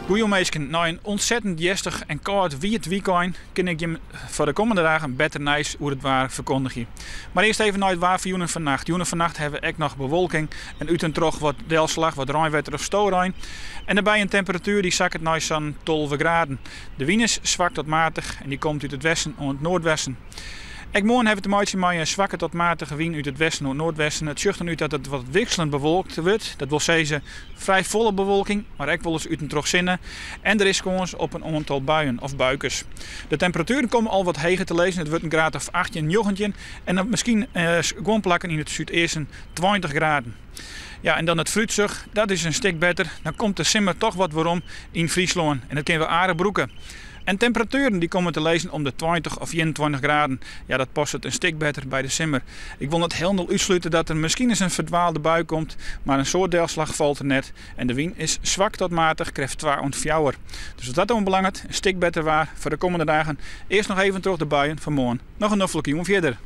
Goedemorgen, na een ontzettend jestig en koud weekend kan ik je voor de komende dagen beter nice hoe het waar verkondigen. Maar eerst even naar het waar voor joenen vannacht. Joenen vannacht hebben we ook nog bewolking en uit en terug wat deelslag, wat regenwetter of stoorijn. En daarbij een temperatuur die zakt naar zo'n 12 graden. De wind is zwak tot matig en die komt uit het westen en het noordwesten. Ik morgen hebben te maken met een zwakke tot matige wind uit het westen en het noordwesten. Het zucht er uit dat het wat wisselend bewolkt wordt. Dat wil zeggen vrij volle bewolking, maar ook wel eens uit en terug zinnen. En er is kans op een aantal buien of buikers. De temperaturen komen al wat hoger te lezen. Het wordt een graad of 18, 19 en dan misschien gewoon plakken in het zuidesten 20 graden. Ja, en dan het fruitsug, dat is een stuk beter. Dan komt de simmer toch wat waarom in Friesland. En dat kunnen we aardig broeken. En temperaturen die komen te lezen om de 20 of 21 graden. Ja, dat past het een stuk beter bij de simmer. Ik wil net heel nul uitsluiten dat er misschien eens een verdwaalde bui komt. Maar een soort deelslag valt er net. En de wind is zwak tot matig, krijgt 2 en 4. Dus als dat onbelangrijk een stuk beter waar voor de komende dagen. Eerst nog even terug de buien van morgen. Nog een nuffelijke jongen verder.